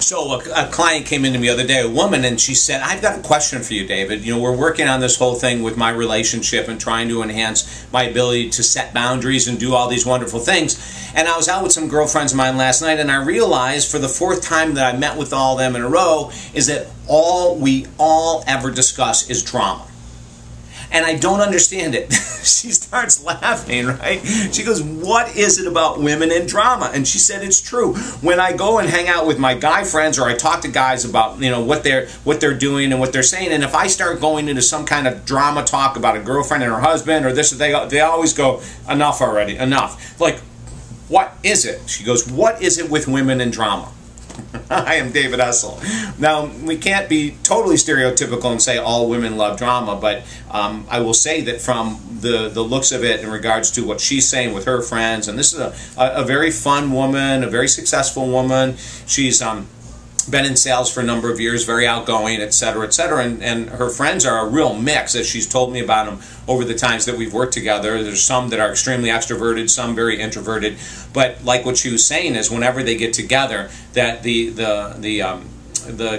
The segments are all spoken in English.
So a client came in to me the other day, a woman, and she said, I've got a question for you, David. You know, we're working on this whole thing with my relationship and trying to enhance my ability to set boundaries and do all these wonderful things. And I was out with some girlfriends of mine last night, and I realized for the fourth time that I met with all of them in a row is that all we ever discuss is drama. And I don't understand it. She starts laughing, right? She goes, what is it about women and drama? And she said, it's true. When I go and hang out with my guy friends, or I talk to guys about, you know, what they're doing and what they're saying, and if I start going into some kind of drama talk about a girlfriend and her husband or this, they always go, enough already, enough. Like, what is it? She goes, what is it with women and drama? I am David Essel. Now, we can't be totally stereotypical and say all women love drama, but I will say that from the looks of it in regards to what she's saying with her friends, and this is a very fun woman, a very successful woman. She's been in sales for a number of years, very outgoing, etc., etc., and her friends are a real mix, as she's told me about them over the times that we've worked together. There's some that are extremely extroverted, some very introverted, but like what she was saying is whenever they get together, that the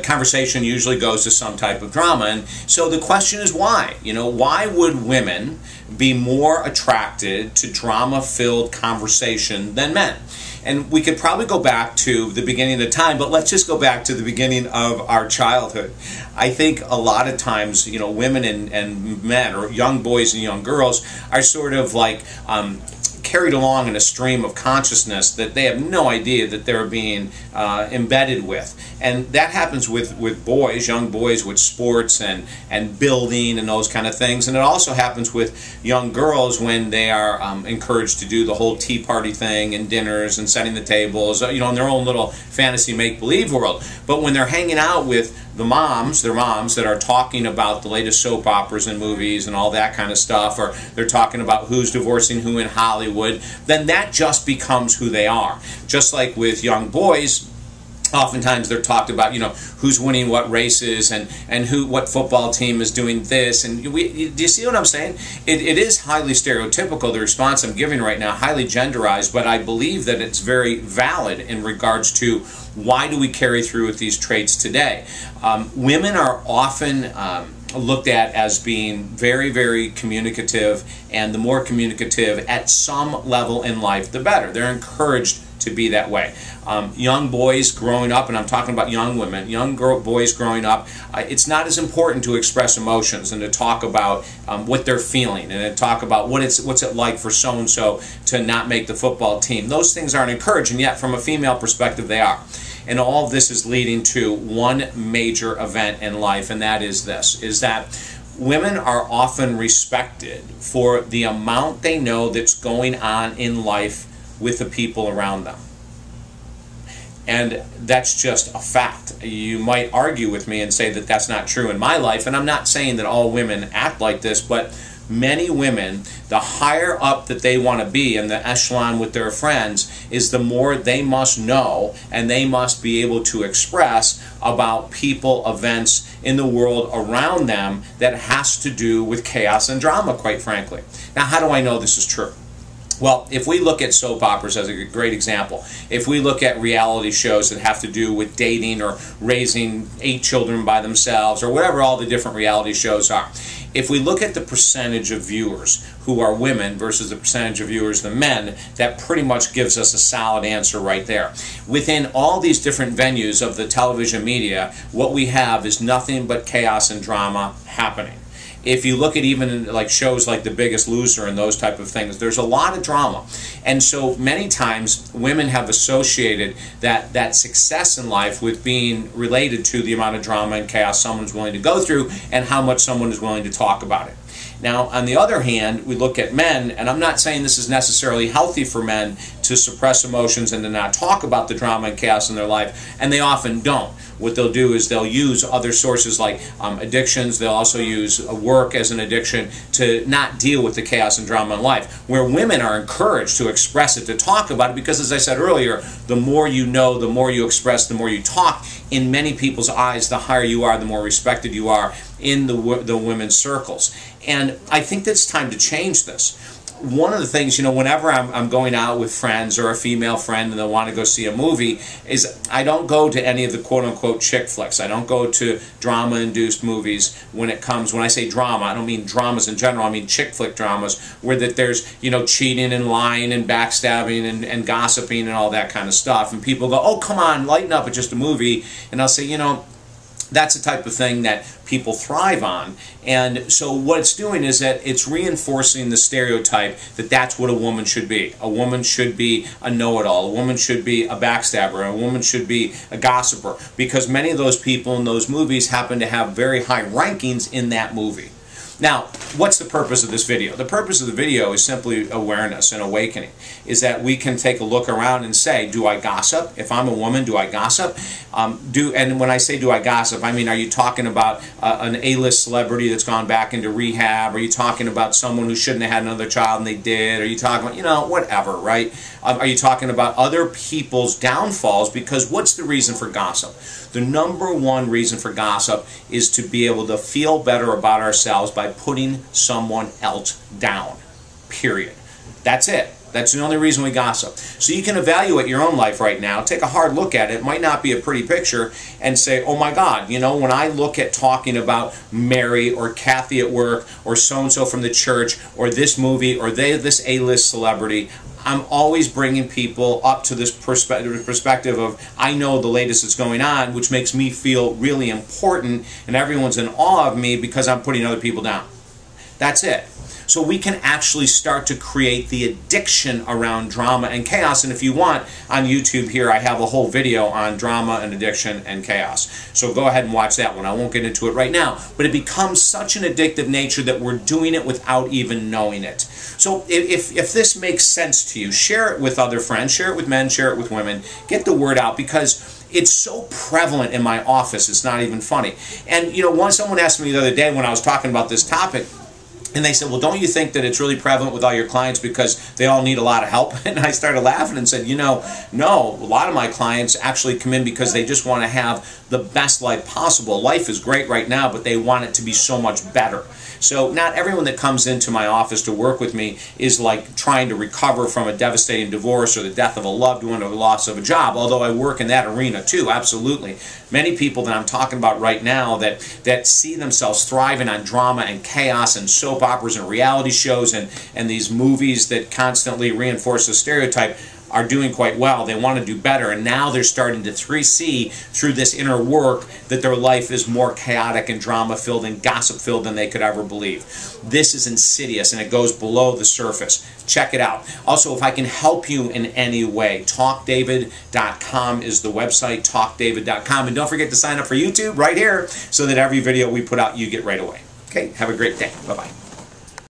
conversation usually goes to some type of drama. And so the question is why? You know, why would women be more attracted to drama-filled conversation than men? And we could probably go back to the beginning of the time, but let's just go back to the beginning of our childhood. I think a lot of times, you know, women and men, or young boys and young girls, are sort of like carried along in a stream of consciousness that they have no idea that they're being embedded with. And that happens with boys, young boys, with sports and building and those kind of things. And it also happens with young girls when they are encouraged to do the whole tea party thing and dinners and setting the tables, you know, in their own little fantasy make-believe world. But when they're hanging out with the moms, their moms that are talking about the latest soap operas and movies and all that kind of stuff, or they're talking about who's divorcing who in Hollywood, then that just becomes who they are. Just like with young boys, oftentimes they're talked about, you know, who's winning what races and what football team is doing this. And do you see what I'm saying? It is highly stereotypical, the response I'm giving right now, highly genderized, but I believe that it's very valid in regards to why do we carry through with these traits today. Women are often looked at as being very, very communicative, and the more communicative at some level in life, the better. They're encouraged to be that way. Young boys growing up, and I'm talking about young women, boys growing up, it's not as important to express emotions and to talk about what they're feeling and to talk about what's it like for so-and-so to not make the football team. Those things aren't encouraged, and yet from a female perspective they are. And all of this is leading to one major event in life, and that is this, is that women are often respected for the amount they know that's going on in life with the people around them. And that's just a fact. You might argue with me and say that that's not true in my life, and I'm not saying that all women act like this, but many women, the higher up that they want to be in the echelon with their friends, is the more they must know and they must be able to express about people, events in the world around them that has to do with chaos and drama, quite frankly. Now, how do I know this is true? Well, if we look at soap operas as a great example, if we look at reality shows that have to do with dating or raising 8 children by themselves or whatever all the different reality shows are, if we look at the percentage of viewers who are women versus the percentage of viewers the men, that pretty much gives us a solid answer right there. Within all these different venues of the television media, what we have is nothing but chaos and drama happening. If you look at even like shows like The Biggest Loser and those type of things, there's a lot of drama. And so many times women have associated that success in life with being related to the amount of drama and chaos someone's willing to go through and how much someone is willing to talk about it. Now, on the other hand, we look at men, and I'm not saying this is necessarily healthy for men to suppress emotions and to not talk about the drama and chaos in their life, and they often don't. What they'll do is they'll use other sources like addictions. They'll also use work as an addiction to not deal with the chaos and drama in life, where women are encouraged to express it, to talk about it, because as I said earlier, the more you know, the more you express, the more you talk, in many people's eyes, the higher you are, the more respected you are in the women's circles. And I think that it's time to change this. one of the things, you know, whenever I'm going out with friends or a female friend and they want to go see a movie, is I don't go to any of the quote-unquote chick flicks. I don't go to drama-induced movies when I say drama, I don't mean dramas in general, I mean chick flick dramas where that there's, you know, cheating and lying and backstabbing and gossiping and all that kind of stuff. And people go, oh, come on, lighten up, it's just a movie. And I'll say, you know, that's the type of thing that people thrive on. And so what it's doing is that it's reinforcing the stereotype that that's what a woman should be. A woman should be a know-it-all. A woman should be a backstabber. A woman should be a gossiper. Because many of those people in those movies happen to have very high rankings in that movie. Now, what's the purpose of this video? The purpose of the video is simply awareness and awakening. Is that we can take a look around and say, do I gossip? If I'm a woman, do I gossip? And when I say do I gossip, I mean, are you talking about an A-list celebrity that's gone back into rehab? Are you talking about someone who shouldn't have had another child and they did? Are you talking about, you know, whatever, right? Are you talking about other people's downfalls? Because what's the reason for gossip? The number one reason for gossip is to be able to feel better about ourselves by putting someone else down. Period. That's it. That's the only reason we gossip. So you can evaluate your own life right now, take a hard look at it. It might not be a pretty picture, and say, oh my God, you know, when I look at talking about Mary or Kathy at work or so-and-so from the church or this movie or this A-list celebrity, I'm always bringing people up to this perspective of, I know the latest that's going on, which makes me feel really important, and everyone's in awe of me because I'm putting other people down. That's it. So we can actually start to create the addiction around drama and chaos. And if you want, on YouTube here, I have a whole video on drama and addiction and chaos. So go ahead and watch that one. I won't get into it right now. But it becomes such an addictive nature that we're doing it without even knowing it. So if this makes sense to you, share it with other friends, share it with men, share it with women. Get the word out, because it's so prevalent in my office, it's not even funny. And you know, someone asked me the other day when I was talking about this topic, and they said, well, don't you think that it's really prevalent with all your clients because they all need a lot of help? And I started laughing and said, you know, no, a lot of my clients actually come in because they just want to have the best life possible. Life is great right now, but they want it to be so much better. So not everyone that comes into my office to work with me is like trying to recover from a devastating divorce or the death of a loved one or the loss of a job, although I work in that arena too, absolutely. Many people that I'm talking about right now that see themselves thriving on drama and chaos and soap operas and reality shows and these movies that constantly reinforce the stereotype are doing quite well. They want to do better, and now they're starting to see through this inner work that their life is more chaotic and drama-filled and gossip-filled than they could ever believe. This is insidious, and it goes below the surface. Check it out. Also, if I can help you in any way, talkdavid.com is the website, talkdavid.com. And don't forget to sign up for YouTube right here so that every video we put out you get right away. Okay, have a great day. Bye-bye.